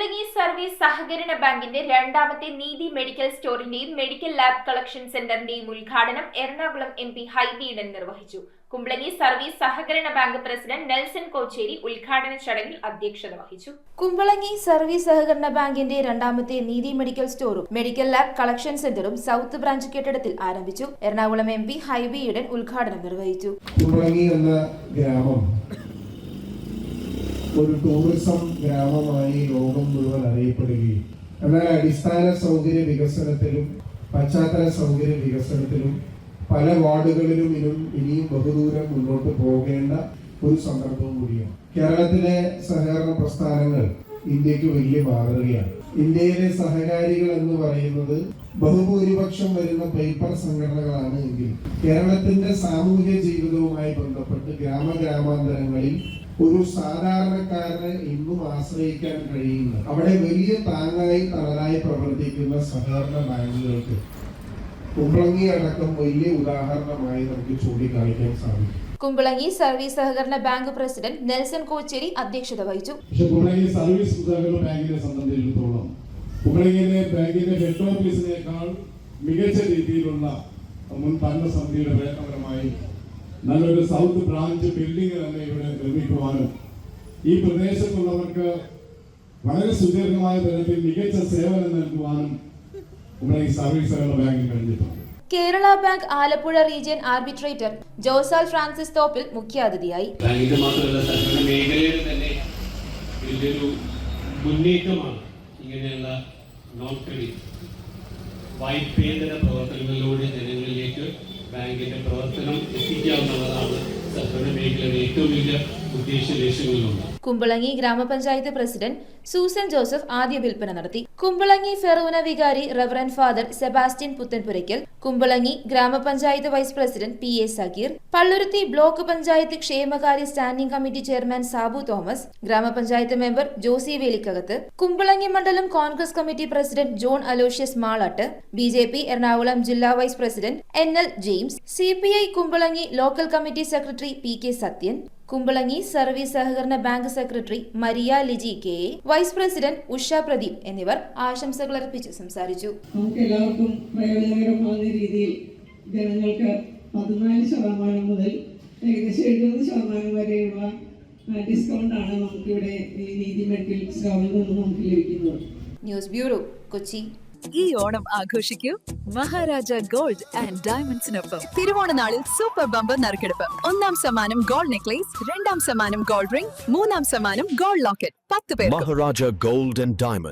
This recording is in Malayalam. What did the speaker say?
കുമ്പളങ്ങി സർവീസ് സഹകരണ ബാങ്കിന്റെ രണ്ടാമത്തെ നീതി മെഡിക്കൽ സ്റ്റോറിന്റെയും മെഡിക്കൽ ലാബ് കളക്ഷൻ സെന്ററിന്റെയും ഉദ്ഘാടനം എറണാകുളം MP ഹൈബി ഈഡൻ നിർവഹിച്ചു. കുമ്പളങ്ങി സർവീസ് സഹകരണ ബാങ്ക് പ്രസിഡന്റ് നെൽസൺ കോച്ചേരി ഉദ്ഘാടന ചടങ്ങിൽ അധ്യക്ഷത വഹിച്ചു. കുമ്പളങ്ങി സർവീസ് സഹകരണ ബാങ്കിന്റെ രണ്ടാമത്തെ നീതി മെഡിക്കൽ സ്റ്റോറും മെഡിക്കൽ ലാബ് കളക്ഷൻ സെന്ററും സൗത്ത് ബ്രാഞ്ച് കെട്ടിടത്തിൽ ആരംഭിച്ചു. എറണാകുളം MP ഹൈബി ഈഡൻ ഉദ്ഘാടനം നിർവഹിച്ചു. കുമ്പളങ്ങി എന്ന ഗ്രാമം ഒരു ടൂറിസം ഗ്രാമമായി ലോകം മുഴുവൻ അറിയപ്പെടുകയും എന്നാൽ അടിസ്ഥാന സൗകര്യ വികസനത്തിലും പശ്ചാത്തല സൗകര്യ വികസനത്തിലും പല വാർഡുകളിലും ഇനിയും ബഹുദൂരം മുന്നോട്ട് പോകേണ്ട ഒരു സന്ദർഭവും കൂടിയാണ്. കേരളത്തിലെ സഹകരണ പ്രസ്ഥാനങ്ങൾ ഇന്ത്യക്ക് വലിയ മാതൃകയാണ്. ഇന്ത്യയിലെ സഹകാരികൾ എന്ന് പറയുന്നത് ബഹുഭൂരിപക്ഷം വരുന്ന പേപ്പർ സംഘടനകളാണ് എങ്കിൽ കേരളത്തിന്റെ സാമൂഹ്യ ജീവിതവുമായി ബന്ധപ്പെട്ട് ഗ്രാമാന്തരങ്ങളിൽ ഒരു സാധാരണക്കാരനെ ഇന്നും ആശ്രയിക്കാൻ കഴിയുന്ന അവിടെ വലിയ താങ്ങായി തണലായി പ്രവർത്തിക്കുന്ന സഹകരണ ബാങ്കുകൾക്ക് കുമ്പളങ്ങി അടക്കം വലിയ ഉദാഹരണമായി നമുക്ക് ചൂണ്ടിക്കാണിക്കാൻ സാധിക്കും. കുമ്പളങ്ങി സർവീസ് സഹകരണ ബാങ്ക് പ്രസിഡന്റ് നെൽസൺ കോച്ചേരി അധ്യക്ഷത വഹിച്ചു. കുമ്പളങ്ങി സർവീസ് സഹകരണ ബാങ്കിനെ സംബന്ധിച്ചിടത്തോളം കുമ്പളങ്ങിയിലെ ബാങ്കിന്റെ ഹെഡ് ഓഫീസിനേക്കാൾ മികച്ച രീതിയിലുള്ള മുൻ ഭരണസമിതിയുടെ പ്രയത്നപരമായി നല്ലൊരു സൗത്ത് ബ്രാഞ്ച് ബിൽഡിംഗ് തന്നെ ഇവിടെ നിർമ്മിക്കുവാനും ഈ പ്രദേശത്തുള്ളവർക്ക് വളരെ സുദീർഘമായ തരത്തിൽ മികച്ച സേവനം നൽകുവാനും കുമ്പളങ്ങി സർവീസ് സഹകരണ ബാങ്കിന് കഴിഞ്ഞിട്ടുണ്ട്. Kerala bank Alappuzha region arbitrator Josal Francis Thoppil മുഖ്യാതിഥിയായി. ബാങ്കിന്റെ മാത്രമല്ല സഹകരണ മേഖലയിൽ തന്നെ വലിയൊരു മുന്നേറ്റമാണ് ഇങ്ങനെയുള്ള നോൺ ക്രെഡിറ്റ് വായ്പേതര പ്രവർത്തനങ്ങളിലൂടെ ജനങ്ങളിലേക്ക് ബാങ്കിന്റെ പ്രവർത്തനം എത്തിക്കാവുന്നതാണ് സഹകരണ മേഖലയുടെ ഏറ്റവും വലിയ ഉദ്ദേശ ലക്ഷ്യങ്ങളിലൊന്ന്. കുമ്പളങ്ങി ഗ്രാമപഞ്ചായത്ത് പ്രസിഡന്റ് സൂസൻ ജോസഫ് ആദ്യ വിൽപ്പന നടത്തി. കുമ്പളങ്ങി ഫെറൂന വികാരി reverend father Sebastian Puthenpurakkal, Kumbalangi grama panchayat vice president PA Sageer, Palluruthy block panchayat ക്ഷേമകാര്യ standing committee chairman Sabu Thomas, grama panchayat member Josy Velikkakathu, Kumbalangi മണ്ഡലം Congress committee president John Aloysius Malattu, BJP Ernakulam ജില്ലാ vice president NL James, CPI Kumbalangi local committee secretary PK Sathyan, Kumbalangi service സഹകരണ bank secretary Maria Liji KA, vice president Usha Pradeep എന്നിവർ ആശംസകൾ അർപ്പിച്ച് സംസാരിച്ചു. നമുക്ക് എല്ലാവർക്കും പ്രയോജനകരമാകുന്ന രീതിയിൽ ജനങ്ങൾക്ക് 14% മുതൽ ഏകദേശം 70% വരെയുള്ള ഡിസ്കൗണ്ടാണ് നമുക്കിവിടെ നീതി മെഡിക്കൽ സ്റ്റോറിൽ നിന്ന് നമുക്ക് ലഭിക്കുന്നത്. News bureau, Kochi. ഈ ഓണം ആഘോഷിക്കൂ മഹാരാജ ഗോൾഡ് ആൻഡ് ഡയമണ്ട്സിനൊപ്പം. തിരുവോണനാളിൽ സൂപ്പർ ബമ്പർ നറുക്കെടുപ്പ്. 1ാം സമ്മാനം ഗോൾഡ് നെക്ലേസ്, 2ാം സമ്മാനം ഗോൾഡ് റിംഗ്, 3ാം സമ്മാനം ഗോൾഡ് ലോക്കറ്റ്. 10 പേർ. Maharaja Gold and Diamond.